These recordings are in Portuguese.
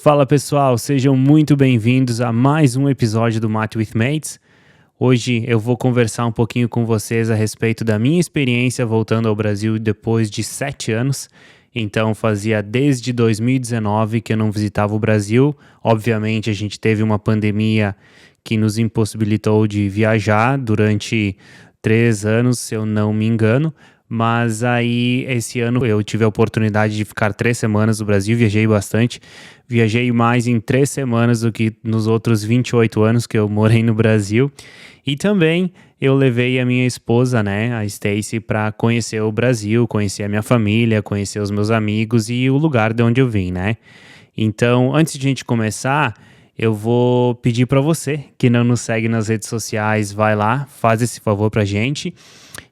Fala pessoal, sejam muito bem-vindos a mais um episódio do Mate with Mates. Hoje eu vou conversar um pouquinho com vocês a respeito da minha experiência voltando ao Brasil depois de 7 anos. Então fazia desde 2019 que eu não visitava o Brasil. Obviamente a gente teve uma pandemia que nos impossibilitou de viajar durante 3 anos, se eu não me engano. Mas aí, esse ano, eu tive a oportunidade de ficar 3 semanas no Brasil, viajei bastante. Viajei mais em 3 semanas do que nos outros 28 anos que eu morei no Brasil. E também eu levei a minha esposa, né, a Stacy, para conhecer o Brasil, conhecer a minha família, conhecer os meus amigos e o lugar de onde eu vim, né? Então, antes de a gente começar, eu vou pedir para você que não nos segue nas redes sociais, vai lá, faz esse favor pra gente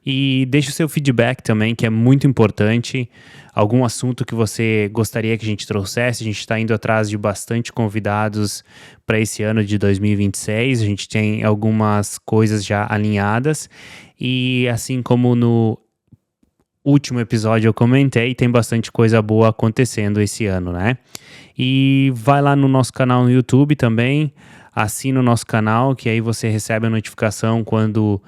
e deixa o seu feedback também, que é muito importante. Algum assunto que você gostaria que a gente trouxesse. A gente está indo atrás de bastante convidados para esse ano de 2026. A gente tem algumas coisas já alinhadas. E assim como no último episódio eu comentei, tem bastante coisa boa acontecendo esse ano, né? E vai lá no nosso canal no YouTube também, assina o nosso canal, que aí você recebe a notificação quando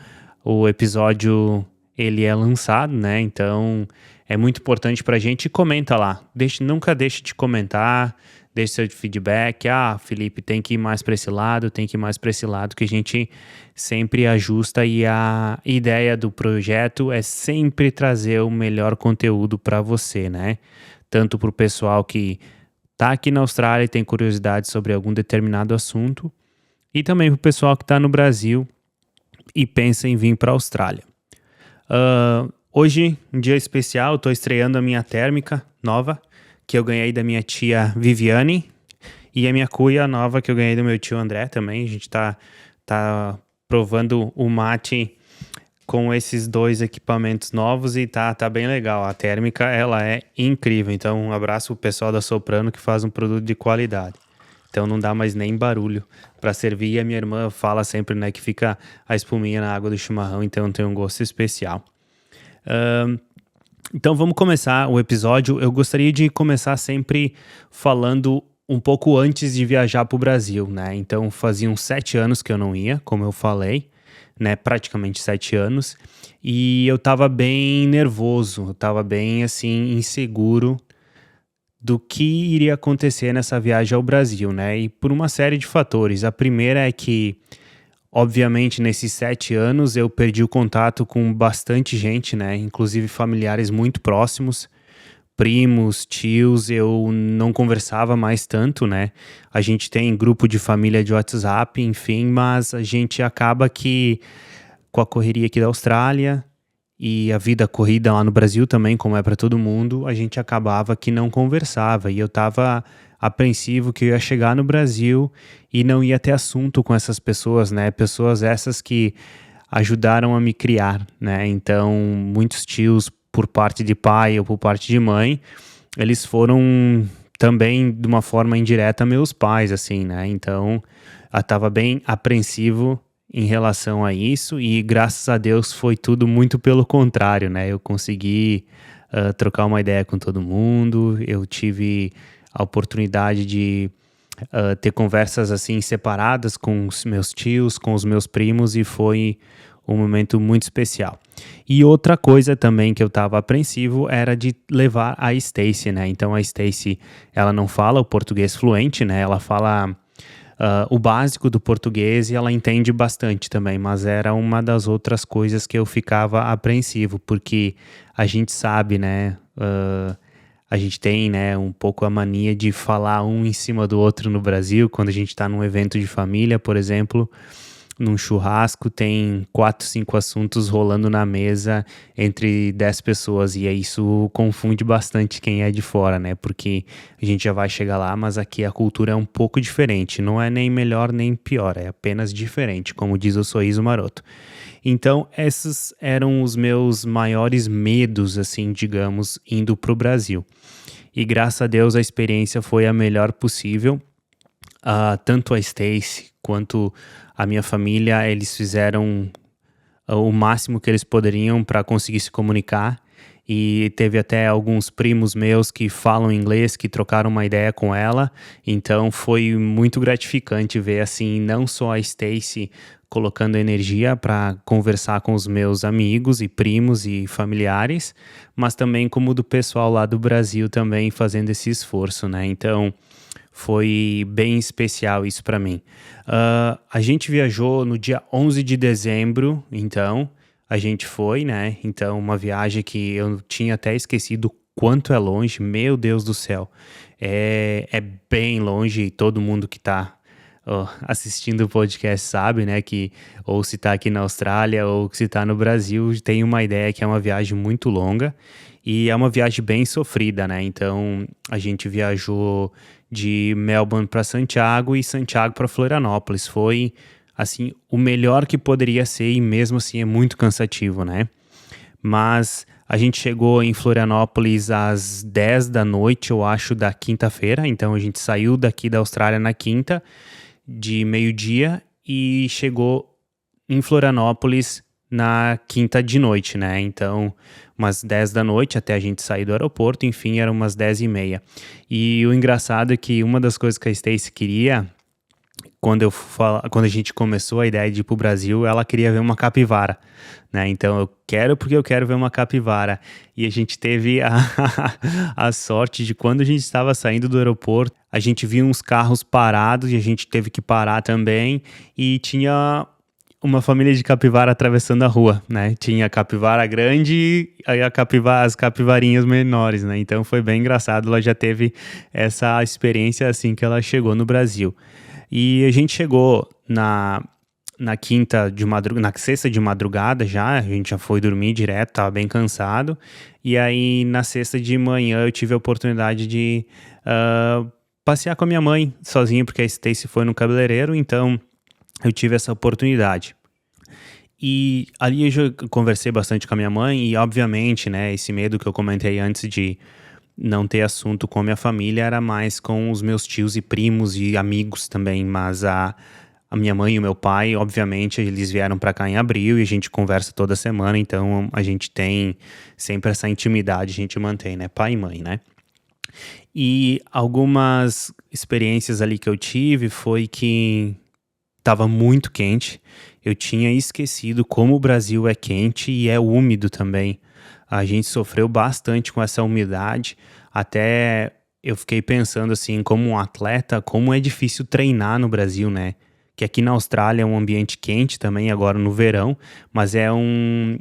o episódio ele é lançado, né? Então é muito importante pra gente. E comenta lá, nunca deixe de comentar, deixe seu feedback. Felipe, tem que ir mais para esse lado, tem que ir mais para esse lado, que a gente sempre ajusta, e a ideia do projeto é sempre trazer o melhor conteúdo para você, né? Tanto para o pessoal que tá aqui na Austrália e tem curiosidade sobre algum determinado assunto, e também para o pessoal que está no Brasil e pensa em vir para a Austrália. Hoje, um dia especial, estou estreando a minha térmica nova, que eu ganhei da minha tia Viviane, e a minha cuia nova, que eu ganhei do meu tio André também. A gente tá provando o mate com esses dois equipamentos novos e tá bem legal. A térmica, ela é incrível. Então, um abraço pro pessoal da Soprano, que faz um produto de qualidade. Então não dá mais nem barulho para servir. E a minha irmã fala sempre, né, que fica a espuminha na água do chimarrão, então tem um gosto especial. Então vamos começar o episódio. Eu gostaria de começar sempre falando um pouco antes de viajar para o Brasil, né? Então faziam 7 anos que eu não ia, como eu falei, né? Praticamente 7 anos. E eu tava bem nervoso, eu tava bem, assim, inseguro do que iria acontecer nessa viagem ao Brasil, né? E por uma série de fatores. A primeira é que, obviamente, nesses 7 anos eu perdi o contato com bastante gente, né? Inclusive familiares muito próximos, primos, tios, eu não conversava mais tanto, né? A gente tem grupo de família de WhatsApp, enfim, mas a gente acaba que, com a correria aqui da Austrália e a vida corrida lá no Brasil também, como é para todo mundo, a gente acabava que não conversava, e eu tava apreensivo que eu ia chegar no Brasil e não ia ter assunto com essas pessoas, né? Pessoas essas que ajudaram a me criar, né? Então, muitos tios por parte de pai ou por parte de mãe, eles foram também de uma forma indireta meus pais, assim, né? Então, eu tava bem apreensivo em relação a isso, e graças a Deus foi tudo muito pelo contrário, né? Eu consegui trocar uma ideia com todo mundo, eu tive a oportunidade de ter conversas assim separadas com os meus tios, com os meus primos, e foi um momento muito especial. E outra coisa também que eu estava apreensivo era de levar a Stacy, né? Então a Stacy, ela não fala o português fluente, né? Ela fala o básico do português e ela entende bastante também, mas era uma das outras coisas que eu ficava apreensivo, porque a gente sabe, né? A gente tem, né, um pouco a mania de falar um em cima do outro no Brasil. Quando a gente está num evento de família, por exemplo, num churrasco, tem 4, 5 assuntos rolando na mesa entre 10 pessoas, e isso confunde bastante quem é de fora, né? Porque a gente já vai chegar lá, mas aqui a cultura é um pouco diferente. Não é nem melhor nem pior, é apenas diferente, como diz o Sorriso Maroto. Então, esses eram os meus maiores medos, assim, digamos, indo pro Brasil. E graças a Deus a experiência foi a melhor possível. Tanto a Stacy quanto a minha família, eles fizeram o máximo que eles poderiam para conseguir se comunicar. e teve até alguns primos meus que falam inglês, que trocaram uma ideia com ela, então foi muito gratificante ver, assim, não só a Stacy colocando energia para conversar com os meus amigos e primos e familiares, mas também como do pessoal lá do Brasil também fazendo esse esforço, né? Então foi bem especial isso para mim. A gente viajou no dia 11 de dezembro, então a gente foi, né? Então uma viagem que eu tinha até esquecido quanto é longe, meu Deus do céu. É bem longe e todo mundo que tá assistindo o podcast sabe, né, que ou se tá aqui na Austrália ou se tá no Brasil, tem uma ideia que é uma viagem muito longa e é uma viagem bem sofrida, né? Então a gente viajou de Melbourne para Santiago e Santiago para Florianópolis. Foi assim o melhor que poderia ser e mesmo assim é muito cansativo, né? Mas a gente chegou em Florianópolis às 10 da noite, eu acho, da quinta-feira. Então a gente saiu daqui da Austrália na quinta, de meio-dia, e chegou em Florianópolis na quinta de noite, né? Então, umas 10 da noite até a gente sair do aeroporto, enfim, eram umas 10:30. E o engraçado é que uma das coisas que a Stacey queria, quando a gente começou a ideia de ir pro Brasil, ela queria ver uma capivara, né? Então eu quero porque eu quero ver uma capivara. E a gente teve a sorte de quando a gente estava saindo do aeroporto, a gente viu uns carros parados e a gente teve que parar também. E tinha uma família de capivara atravessando a rua, né? Tinha a capivara grande e as capivarinhas menores, né? Então foi bem engraçado. Ela já teve essa experiência assim que ela chegou no Brasil. E a gente chegou na quinta de madrugada, na sexta de madrugada já, a gente já foi dormir direto, tava bem cansado. E aí na sexta de manhã eu tive a oportunidade de passear com a minha mãe sozinho, porque a Stacey foi no cabeleireiro, então eu tive essa oportunidade. E ali eu já conversei bastante com a minha mãe e obviamente, né, esse medo que eu comentei antes de não ter assunto com a minha família era mais com os meus tios e primos e amigos também, mas a minha mãe e o meu pai, obviamente, eles vieram pra cá em abril e a gente conversa toda semana, então a gente tem sempre essa intimidade, a gente mantém, né? Pai e mãe, né? E algumas experiências ali que eu tive foi que tava muito quente. Eu tinha esquecido como o Brasil é quente e é úmido também. A gente sofreu bastante com essa umidade. Até eu fiquei pensando assim, como um atleta, como é difícil treinar no Brasil, né? Que aqui na Austrália é um ambiente quente também, agora no verão, mas é um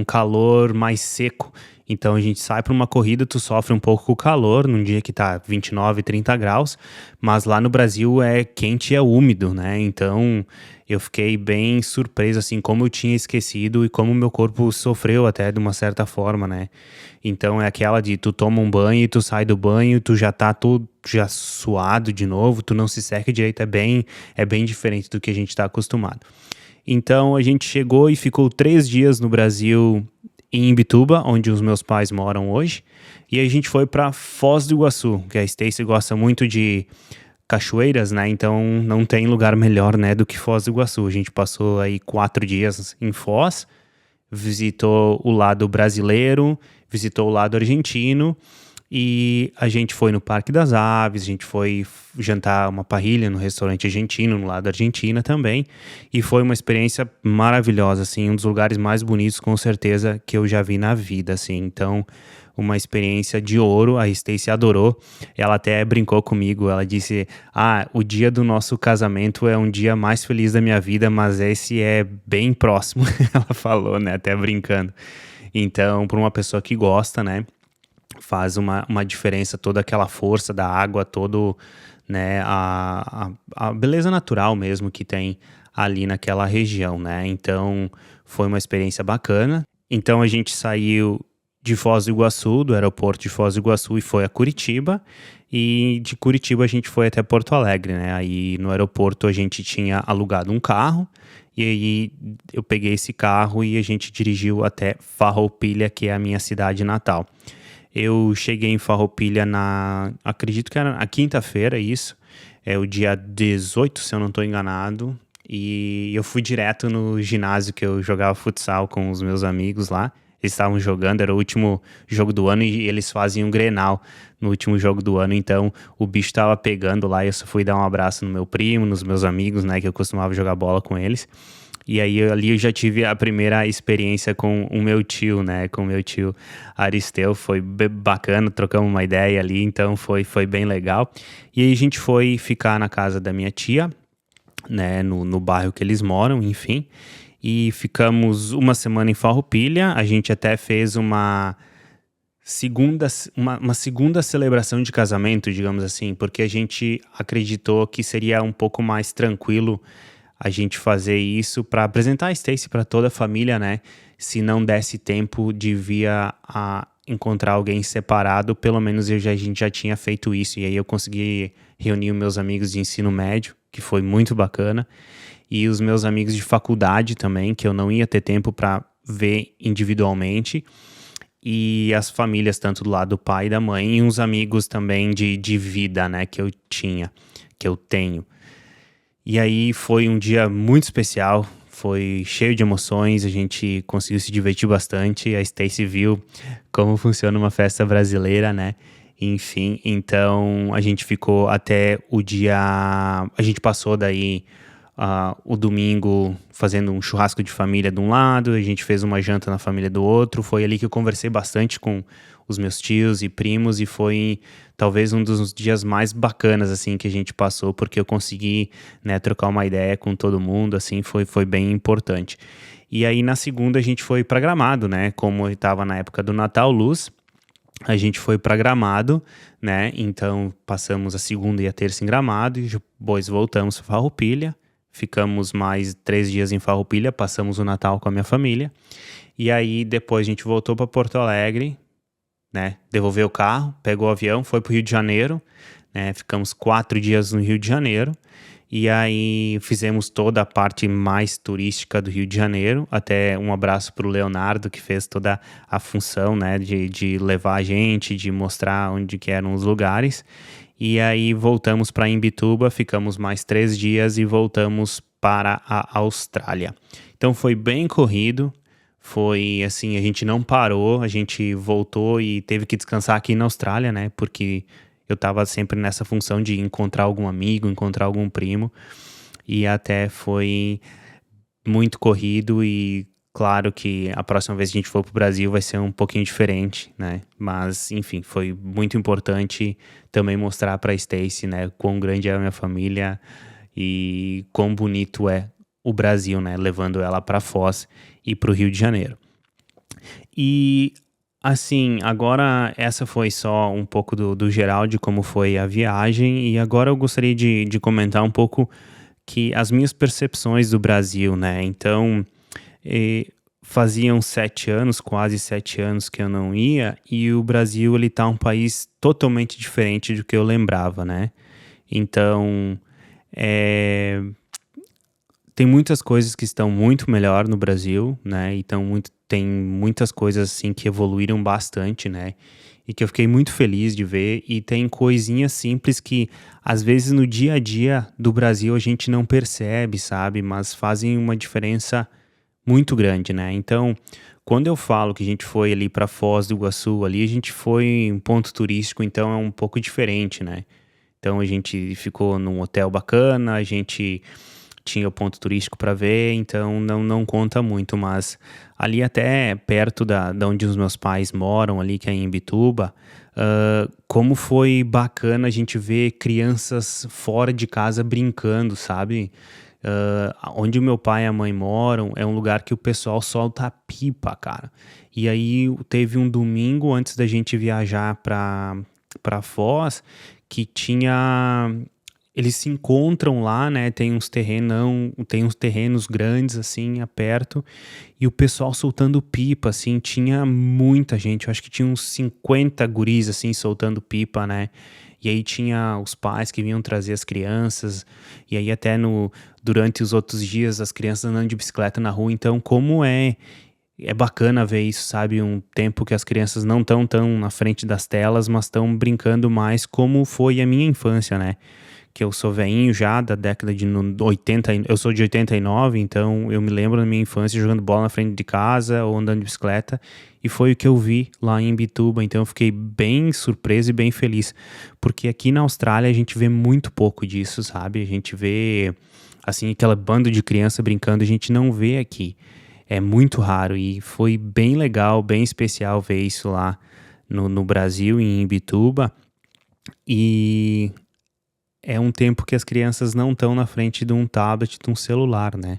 calor mais seco. Então a gente sai para uma corrida, tu sofre um pouco com o calor, num dia que tá 29, 30 graus, mas lá no Brasil é quente e é úmido, né? Então eu fiquei bem surpreso, assim, como eu tinha esquecido e como o meu corpo sofreu até de uma certa forma, né? Então é aquela de tu toma um banho e tu sai do banho, tu já tá todo já suado de novo, tu não se seca direito, é bem diferente do que a gente tá acostumado. Então a gente chegou e ficou 3 dias no Brasil, em Imbituba, onde os meus pais moram hoje. E a gente foi para Foz do Iguaçu, que a Stacey gosta muito de cachoeiras, né? Então não tem lugar melhor, né, do que Foz do Iguaçu. A gente passou aí 4 dias em Foz, visitou o lado brasileiro, visitou o lado argentino e a gente foi no Parque das Aves, a gente foi jantar uma parrilha no restaurante argentino, no lado da Argentina também, e foi uma experiência maravilhosa, assim, um dos lugares mais bonitos, com certeza, que eu já vi na vida, assim, então, uma experiência de ouro, a Stacey adorou, ela até brincou comigo, ela disse, o dia do nosso casamento é um dia mais feliz da minha vida, mas esse é bem próximo, ela falou, né, até brincando, então, para uma pessoa que gosta, né, faz uma diferença, toda aquela força da água, todo, né, a beleza natural mesmo que tem ali naquela região, né? Então, foi uma experiência bacana. Então, a gente saiu de Foz do Iguaçu, do aeroporto de Foz do Iguaçu, e foi a Curitiba. E de Curitiba a gente foi até Porto Alegre, né? Aí no aeroporto a gente tinha alugado um carro. E aí eu peguei esse carro e a gente dirigiu até Farroupilha, que é a minha cidade natal. Eu cheguei em Farroupilha acredito que era na quinta-feira, isso. É o dia 18, se eu não estou enganado. E eu fui direto no ginásio que eu jogava futsal com os meus amigos lá. Eles estavam jogando, era o último jogo do ano e eles fazem um Grenal no último jogo do ano, então o bicho tava pegando lá e eu só fui dar um abraço no meu primo, nos meus amigos, né, que eu costumava jogar bola com eles. E aí ali eu já tive a primeira experiência com o meu tio, né? Com o meu tio Aristeu. Foi bacana, trocamos uma ideia ali, então foi bem legal. E aí a gente foi ficar na casa da minha tia, né? No bairro que eles moram, enfim. E ficamos uma semana em Farroupilha. A gente até fez uma segunda celebração de casamento, digamos assim, porque a gente acreditou que seria um pouco mais tranquilo a gente fazer isso para apresentar a Stacy para toda a família, né? Se não desse tempo de vir a encontrar alguém separado, pelo menos a gente já tinha feito isso. E aí eu consegui reunir os meus amigos de ensino médio, que foi muito bacana, e os meus amigos de faculdade também, que eu não ia ter tempo para ver individualmente, e as famílias, tanto do lado do pai e da mãe, e uns amigos também de vida, né, que eu tenho. E aí foi um dia muito especial, foi cheio de emoções, a gente conseguiu se divertir bastante, a Stacy viu como funciona uma festa brasileira, né? Enfim, então a gente ficou até o dia... A gente passou daí o domingo fazendo um churrasco de família de um lado, a gente fez uma janta na família do outro. Foi ali que eu conversei bastante com os meus tios e primos e foi talvez um dos dias mais bacanas assim que a gente passou, porque eu consegui, né, trocar uma ideia com todo mundo, assim, foi bem importante. E aí na segunda a gente foi para Gramado, né, como estava na época do Natal Luz, a gente foi para Gramado, né, então passamos a segunda e a terça em Gramado e depois voltamos para Farroupilha. Ficamos mais 3 dias em Farroupilha, passamos o Natal com a minha família. E aí depois a gente voltou para Porto Alegre, né? Devolveu o carro, pegou o avião, foi para o Rio de Janeiro, né? Ficamos 4 dias no Rio de Janeiro. E aí fizemos toda a parte mais turística do Rio de Janeiro. Até um abraço para o Leonardo, que fez toda a função, né? De levar a gente, de mostrar onde que eram os lugares. E aí voltamos para Imbituba, ficamos mais 3 dias e voltamos para a Austrália. Então foi bem corrido, foi assim, a gente não parou, a gente voltou e teve que descansar aqui na Austrália, né? Porque eu tava sempre nessa função de encontrar algum amigo, encontrar algum primo. E até foi muito corrido e claro que a próxima vez que a gente for pro Brasil vai ser um pouquinho diferente, né? Mas, enfim, foi muito importante também mostrar pra Stacy, né, quão grande é a minha família e quão bonito é o Brasil, né? Levando ela pra Foz e pro Rio de Janeiro. E, assim, agora essa foi só um pouco do geral de como foi a viagem e agora eu gostaria de comentar um pouco que as minhas percepções do Brasil, né? Então, faziam 7 anos, quase 7 anos que eu não ia, e o Brasil, ele tá um país totalmente diferente do que eu lembrava, né? Então, tem muitas coisas que estão muito melhor no Brasil, né? Então, tem muitas coisas, assim, que evoluíram bastante, né? E que eu fiquei muito feliz de ver, e tem coisinhas simples que, às vezes, no dia a dia do Brasil a gente não percebe, sabe? Mas fazem uma diferença muito grande, né? Então, quando eu falo que a gente foi ali para Foz do Iguaçu, ali a gente foi em um ponto turístico, então é um pouco diferente, né? Então a gente ficou num hotel bacana, a gente tinha o ponto turístico para ver, então não conta muito, mas ali até perto da onde os meus pais moram, ali que é em Imbituba, como foi bacana a gente ver crianças fora de casa brincando, sabe? Onde o meu pai e a mãe moram é um lugar que o pessoal solta pipa, cara. E aí teve um domingo antes da gente viajar pra Foz que tinha... Eles se encontram lá, né? Tem uns terrenos grandes, assim, perto. E o pessoal soltando pipa, assim. Tinha muita gente. Eu acho que tinha uns 50 guris, assim, soltando pipa, né? E aí tinha os pais que vinham trazer as crianças. E aí até durante os outros dias, as crianças andando de bicicleta na rua. Então, como é bacana ver isso, sabe? Um tempo que as crianças não estão tão na frente das telas, mas estão brincando mais como foi a minha infância, né? que eu sou velhinho já, da década de 80, eu sou de 89, então eu me lembro da minha infância jogando bola na frente de casa ou andando de bicicleta, e foi o que eu vi lá em Imbituba, então eu fiquei bem surpreso e bem feliz, porque aqui na Austrália a gente vê muito pouco disso, sabe? A gente vê, assim, aquela bando de criança brincando, a gente não vê aqui. É muito raro e foi bem legal, bem especial ver isso lá no Brasil, em Imbituba. E é um tempo que as crianças não estão na frente de um tablet, de um celular, né?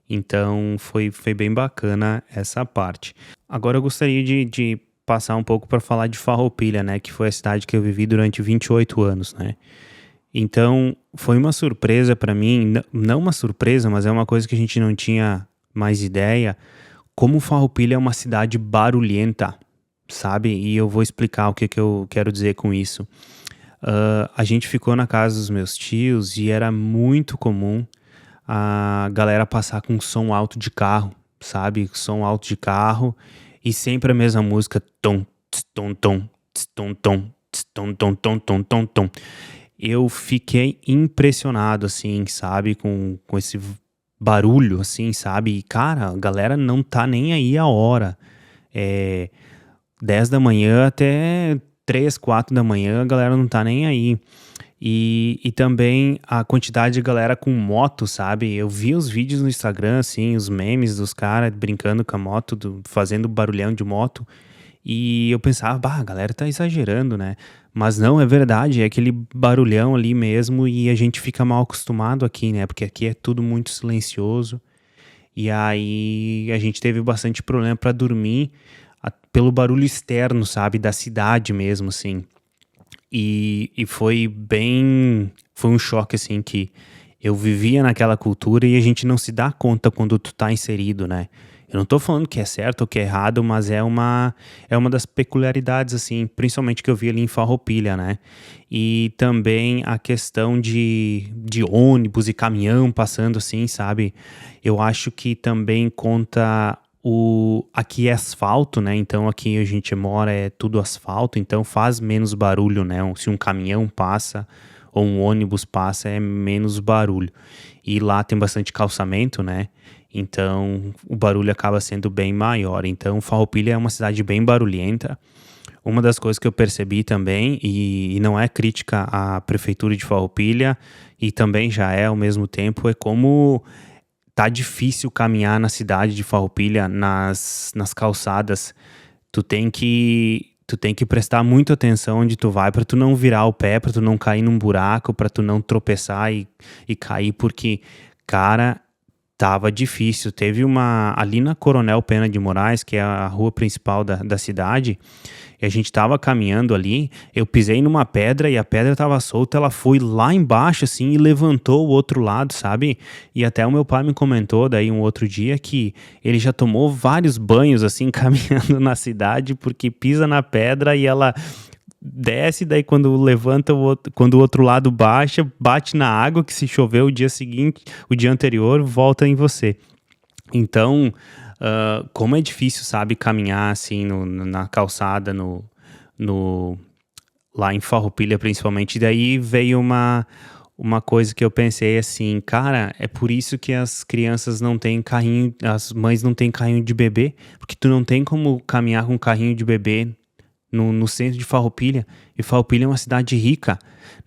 Então foi bem bacana essa parte. Agora eu gostaria de passar um pouco para falar de Farroupilha, né? Que foi a cidade que eu vivi durante 28 anos, né? Então foi uma surpresa para mim, não uma surpresa, mas é uma coisa que a gente não tinha mais ideia, como Farroupilha é uma cidade barulhenta, sabe? E eu vou explicar o que, que eu quero dizer com isso. A gente ficou na casa dos meus tios e era muito comum a galera passar com som alto de carro, sabe? Som alto de carro e sempre a mesma música, tom, tss, tom, tom, tss, tom, tom, tss, tom, tom, tom, tom, tom, tom. Eu fiquei impressionado, assim, sabe? Com esse barulho, assim, sabe? E, cara, a galera não tá nem aí a hora. É, 10 da manhã até 3, 4 da manhã, a galera não tá nem aí. E também a quantidade de galera com moto, sabe? Eu vi os vídeos no Instagram, assim, os memes dos caras brincando com a moto, fazendo barulhão de moto. E eu pensava, bah, a galera tá exagerando, né? Mas não, é verdade, é aquele barulhão ali mesmo e a gente fica mal acostumado aqui, né? Porque aqui é tudo muito silencioso. E aí a gente teve bastante problema pra dormir pelo barulho externo, sabe? Da cidade mesmo, assim. E foi bem. Foi um choque, assim, que eu vivia naquela cultura e a gente não se dá conta quando tu tá inserido, né? Eu não tô falando que é certo ou que é errado, mas é uma das peculiaridades, assim, principalmente que eu vi ali em Farroupilha, né? E também a questão de ônibus e caminhão passando, assim, sabe? Eu acho que também conta aqui é asfalto, né? Então aqui a gente mora é tudo asfalto, então faz menos barulho, né? Se um caminhão passa ou um ônibus passa, é menos barulho. E lá tem bastante calçamento, né? Então o barulho acaba sendo bem maior. Então Farroupilha é uma cidade bem barulhenta. Uma das coisas que eu percebi também, e não é crítica à prefeitura de Farroupilha, e também já é ao mesmo tempo, é como tá difícil caminhar na cidade de Farroupilha, nas calçadas. Tu tem que prestar muita atenção onde tu vai pra tu não virar o pé, pra tu não cair num buraco, pra tu não tropeçar e cair, porque, cara, tava difícil. Teve ali na Coronel Pena de Moraes, que é a rua principal da cidade, e a gente tava caminhando ali, eu pisei numa pedra e a pedra tava solta, ela foi lá embaixo, assim, e levantou o outro lado, sabe? E até o meu pai me comentou daí um outro dia que ele já tomou vários banhos, assim, caminhando na cidade, porque pisa na pedra e ela desce, daí quando levanta, quando o outro lado baixa, bate na água, que se choveu o dia seguinte, o dia anterior, volta em você. Então, como é difícil, sabe, caminhar assim na calçada, no, lá em Farroupilha principalmente. E daí veio uma coisa que eu pensei assim, cara, é por isso que as crianças não têm carrinho, as mães não têm carrinho de bebê, porque tu não tem como caminhar com carrinho de bebê no centro de Farroupilha, e Farroupilha é uma cidade rica,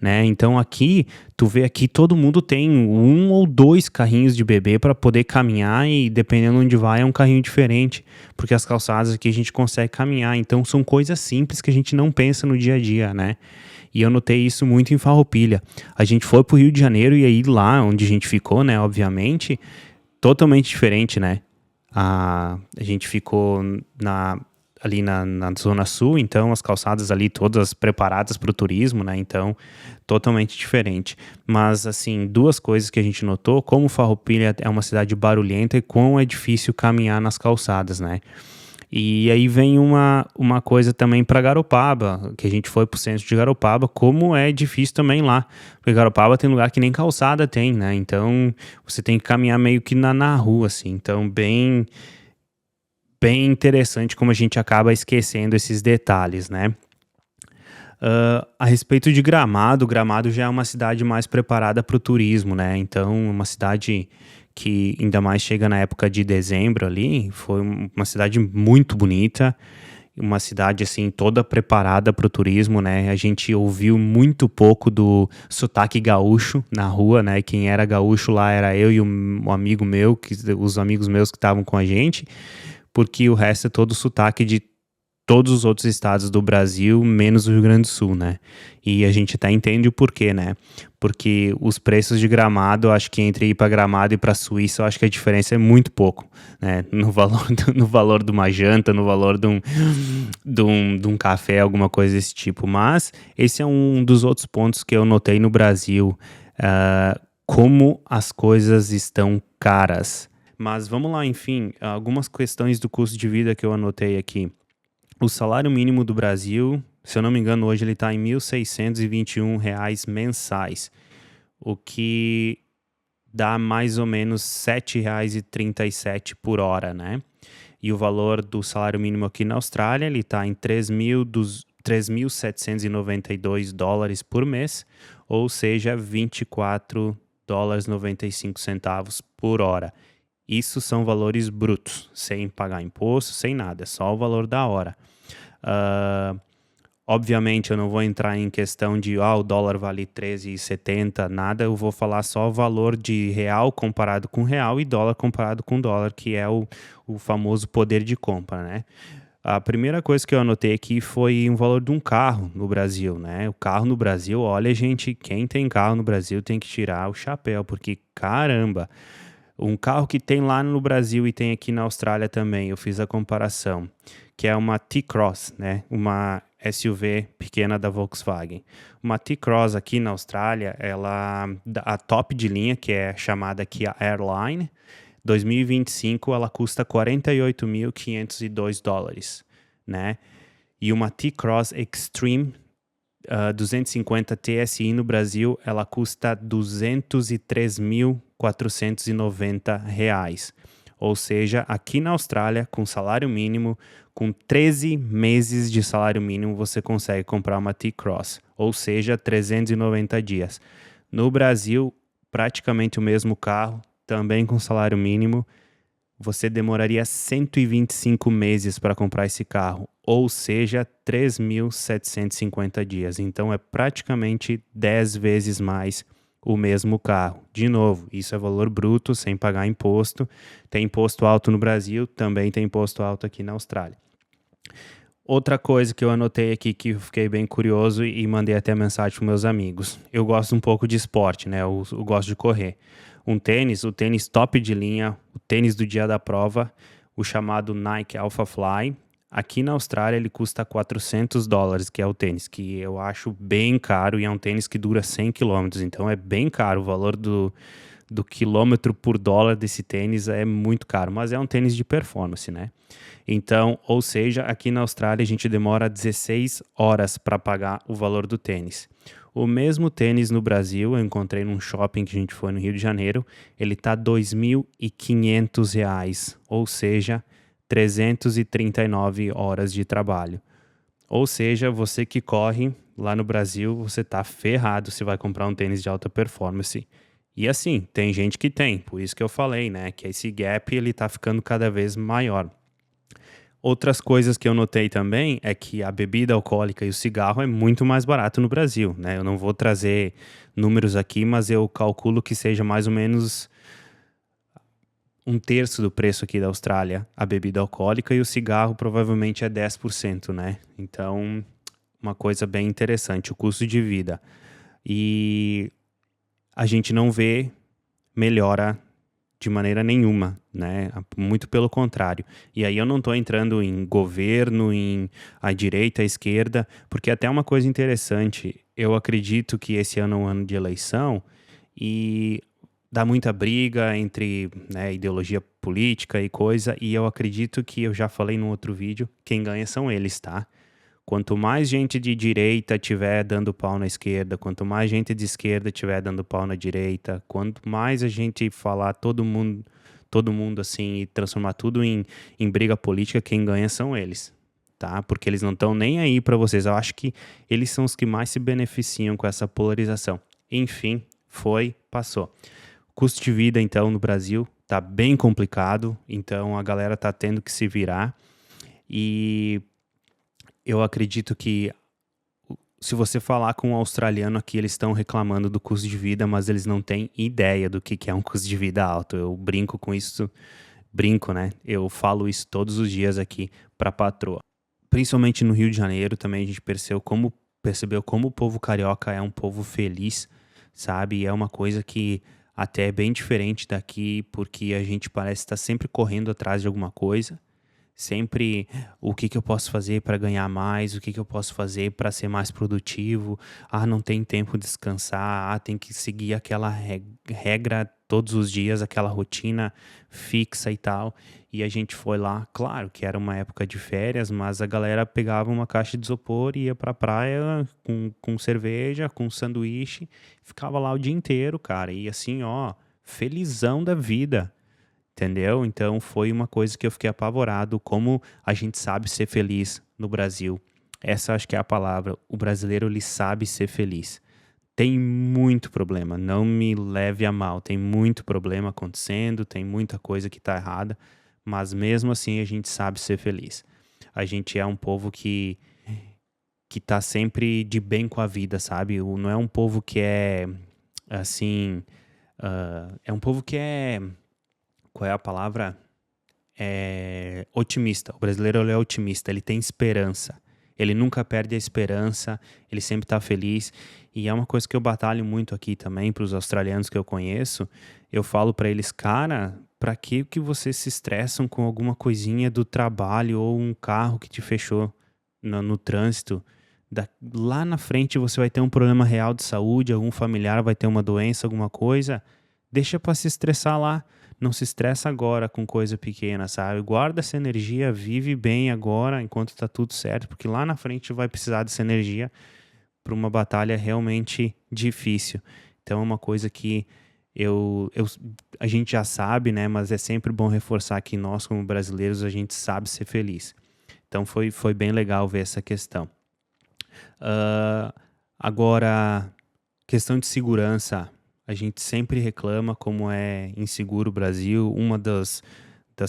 né? Então aqui, tu vê aqui, todo mundo tem um ou dois carrinhos de bebê para poder caminhar e dependendo onde vai é um carrinho diferente, porque as calçadas aqui a gente consegue caminhar, então são coisas simples que a gente não pensa no dia a dia, né? E eu notei isso muito em Farroupilha. A gente foi pro Rio de Janeiro e aí lá onde a gente ficou, né, obviamente, totalmente diferente, né? A gente ficou ali na Zona Sul, então as calçadas ali todas preparadas para o turismo, né? Então, totalmente diferente. Mas, assim, duas coisas que a gente notou, como Farroupilha é uma cidade barulhenta e quão é difícil caminhar nas calçadas, né? E aí vem uma coisa também para Garopaba, que a gente foi pro centro de Garopaba, como é difícil também lá. Porque Garopaba tem lugar que nem calçada tem, né? Então, você tem que caminhar meio que na rua, assim. Então, bem interessante como a gente acaba esquecendo esses detalhes, né? A respeito de Gramado, Gramado já é uma cidade mais preparada para o turismo, né? Então, uma cidade que ainda mais chega na época de dezembro ali, foi uma cidade muito bonita, uma cidade assim toda preparada para o turismo, né? A gente ouviu muito pouco do sotaque gaúcho na rua, né? Quem era gaúcho lá era eu e um amigo meu, os amigos meus que estavam com a gente, porque o resto é todo sotaque de todos os outros estados do Brasil, menos o Rio Grande do Sul, né? E a gente até entende o porquê, né? Porque os preços de Gramado, eu acho que entre ir para Gramado e para Suíça, eu acho que a diferença é muito pouco, né? No valor, no valor de uma janta, no valor de um café, alguma coisa desse tipo. Mas esse é um dos outros pontos que eu notei no Brasil, como as coisas estão caras. Mas vamos lá, enfim, algumas questões do custo de vida que eu anotei aqui. O salário mínimo do Brasil, se eu não me engano, hoje ele está em R$ 1.621 mensais, o que dá mais ou menos R$ 7,37 por hora, né? E o valor do salário mínimo aqui na Austrália, ele está em 3.792 dólares por mês, ou seja, 24 dólares 95 centavos por hora. Isso são valores brutos, sem pagar imposto, sem nada, é só o valor da hora. Uh, Obviamente eu não vou entrar em questão de o dólar vale 13,70, nada, eu vou falar só o valor de real comparado com real e dólar comparado com dólar, que é o famoso poder de compra, né? A primeira coisa que eu anotei aqui foi o valor de um carro no Brasil, né? O carro no Brasil, olha, gente, quem tem carro no Brasil tem que tirar o chapéu, porque caramba, um carro que tem lá no Brasil e tem aqui na Austrália também, eu fiz a comparação, que é uma T-Cross, né? Uma SUV pequena da Volkswagen. Uma T-Cross aqui na Austrália, a top de linha, que é chamada aqui a Airline, 2025 ela custa 48.502 dólares, né? E uma T-Cross Extreme 250 TSI no Brasil, ela custa R$ 203.490. Ou seja, aqui na Austrália, com salário mínimo, com 13 meses de salário mínimo, você consegue comprar uma T-Cross, ou seja, 390 dias. No Brasil, praticamente o mesmo carro, também com salário mínimo, você demoraria 125 meses para comprar esse carro, ou seja, 3.750 dias. Então é praticamente 10 vezes mais o mesmo carro. De novo, isso é valor bruto, sem pagar imposto. Tem imposto alto no Brasil, também tem imposto alto aqui na Austrália. Outra coisa que eu anotei aqui que eu fiquei bem curioso e mandei até mensagem para meus amigos. Eu gosto um pouco de esporte, né? Eu gosto de correr. O tênis top de linha, o tênis do dia da prova, o chamado Nike Alpha Fly. Aqui na Austrália ele custa 400 dólares, que é o tênis, que eu acho bem caro e é um tênis que dura 100 quilômetros, então é bem caro. O valor do quilômetro por dólar desse tênis é muito caro, mas é um tênis de performance, né? Então, ou seja, aqui na Austrália a gente demora 16 horas para pagar o valor do tênis. O mesmo tênis no Brasil, eu encontrei num shopping que a gente foi no Rio de Janeiro, ele tá R$ 2.500, ou seja, 339 horas de trabalho. Ou seja, você que corre lá no Brasil, você tá ferrado se vai comprar um tênis de alta performance. E assim, tem gente que tem, por isso que eu falei, né, que esse gap ele tá ficando cada vez maior. Outras coisas que eu notei também é que a bebida alcoólica e o cigarro é muito mais barato no Brasil, né? Eu não vou trazer números aqui, mas eu calculo que seja mais ou menos um terço do preço aqui da Austrália a bebida alcoólica e o cigarro provavelmente é 10%, né? Então, uma coisa bem interessante, o custo de vida. E a gente não vê melhora de maneira nenhuma, né? Muito pelo contrário. E aí eu não estou entrando em governo, em a direita, a esquerda, porque até uma coisa interessante, eu acredito que esse ano é um ano de eleição e dá muita briga entre, né, ideologia política e coisa, e eu acredito que, eu já falei no outro vídeo, quem ganha são eles, tá? Quanto mais gente de direita tiver dando pau na esquerda, quanto mais gente de esquerda tiver dando pau na direita, quanto mais a gente falar todo mundo assim e transformar tudo em briga política, quem ganha são eles. tá? Porque eles não estão nem aí para vocês. Eu acho que eles são os que mais se beneficiam com essa polarização. Enfim, passou. Custo de vida, então, no Brasil tá bem complicado, então a galera tá tendo que se virar. E eu acredito que se você falar com um australiano aqui, eles estão reclamando do custo de vida, mas eles não têm ideia do que é um custo de vida alto. Eu brinco com isso, brinco, né? Eu falo isso todos os dias aqui para patroa. Principalmente no Rio de Janeiro também a gente percebeu como o povo carioca é um povo feliz, sabe? E é uma coisa que até é bem diferente daqui, porque a gente parece estar sempre correndo atrás de alguma coisa. Sempre o que eu posso fazer para ganhar mais, o que eu posso fazer para ser mais produtivo. Ah, não tem tempo de descansar, tem que seguir aquela regra todos os dias, aquela rotina fixa e tal. E a gente foi lá, claro que era uma época de férias, mas a galera pegava uma caixa de isopor e ia pra praia com cerveja, com sanduíche, ficava lá o dia inteiro, cara. E assim, ó, felizão da vida. Entendeu? Então foi uma coisa que eu fiquei apavorado, como a gente sabe ser feliz no Brasil. Essa acho que é a palavra. O brasileiro, ele sabe ser feliz. Tem muito problema, não me leve a mal. Tem muito problema acontecendo, tem muita coisa que tá errada, mas mesmo assim a gente sabe ser feliz. A gente é um povo que tá sempre de bem com a vida, sabe? Não é um povo que é assim, é um povo que é, qual é a palavra? É otimista. O brasileiro, ele é otimista, ele tem esperança. Ele nunca perde a esperança, ele sempre está feliz. E é uma coisa que eu batalho muito aqui também para os australianos que eu conheço. Eu falo para eles, cara, para que vocês se estressam com alguma coisinha do trabalho ou um carro que te fechou no trânsito? Lá na frente você vai ter um problema real de saúde, algum familiar vai ter uma doença, alguma coisa. Deixa para se estressar lá. Não se estressa agora com coisa pequena, sabe? Guarda essa energia, vive bem agora enquanto tá tudo certo, porque lá na frente vai precisar dessa energia para uma batalha realmente difícil. Então é uma coisa que a gente já sabe, né? Mas é sempre bom reforçar que nós, como brasileiros, a gente sabe ser feliz. Então foi bem legal ver essa questão. Agora, questão de segurança. A gente sempre reclama como é inseguro o Brasil. Uma das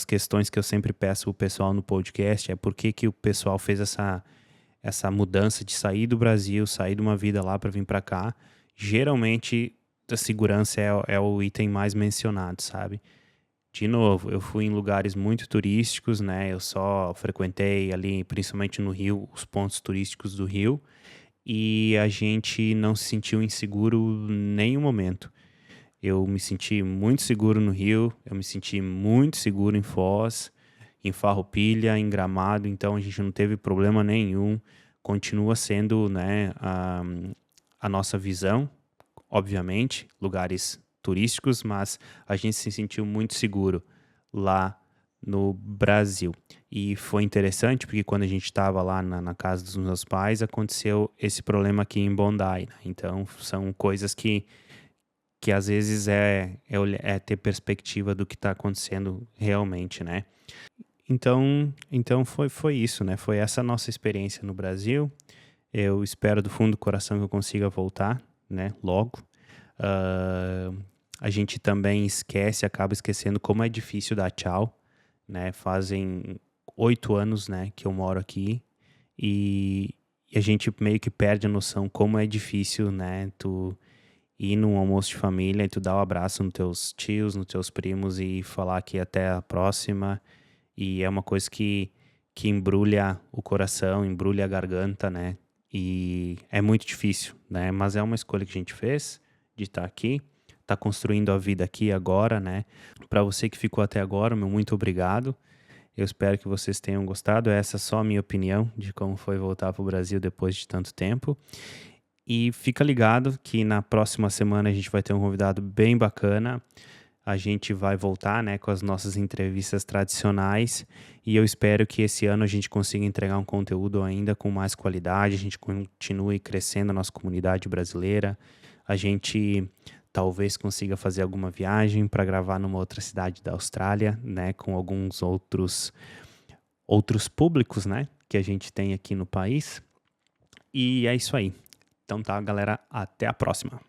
questões que eu sempre peço o pessoal no podcast é por que o pessoal fez essa mudança de sair do Brasil, sair de uma vida lá para vir para cá. Geralmente, a segurança é o item mais mencionado, sabe? De novo, eu fui em lugares muito turísticos, né? Eu só frequentei ali, principalmente no Rio, os pontos turísticos do Rio, e a gente não se sentiu inseguro em nenhum momento. Eu me senti muito seguro no Rio, eu me senti muito seguro em Foz, em Farroupilha, em Gramado, então a gente não teve problema nenhum. Continua sendo, né, a nossa visão, obviamente, lugares turísticos, mas a gente se sentiu muito seguro lá no Brasil. E foi interessante porque quando a gente estava lá na casa dos meus pais, aconteceu esse problema aqui em Bondi, né? Então são coisas que às vezes é ter perspectiva do que está acontecendo realmente, né? Então foi isso, né? Foi essa nossa experiência no Brasil. Eu espero do fundo do coração que eu consiga voltar, né? Logo. A gente também acaba esquecendo como é difícil dar tchau, né? Fazem 8 anos, né, que eu moro aqui e a gente meio que perde a noção como é difícil, né? Tu ir num almoço de família e tu dar um abraço nos teus tios, nos teus primos e falar que até a próxima. E é uma coisa que embrulha o coração, embrulha a garganta, né? E é muito difícil, né? Mas é uma escolha que a gente fez de estar aqui, tá construindo a vida aqui agora, né? Para você que ficou até agora, meu muito obrigado. Eu espero que vocês tenham gostado. Essa é só a minha opinião de como foi voltar para o Brasil depois de tanto tempo. E fica ligado que na próxima semana a gente vai ter um convidado bem bacana. A gente vai voltar, né, com as nossas entrevistas tradicionais e eu espero que esse ano a gente consiga entregar um conteúdo ainda com mais qualidade, a gente continue crescendo a nossa comunidade brasileira, a gente talvez consiga fazer alguma viagem para gravar numa outra cidade da Austrália, né, com alguns outros públicos, né, que a gente tem aqui no país. E é isso aí. Então tá, galera, até a próxima.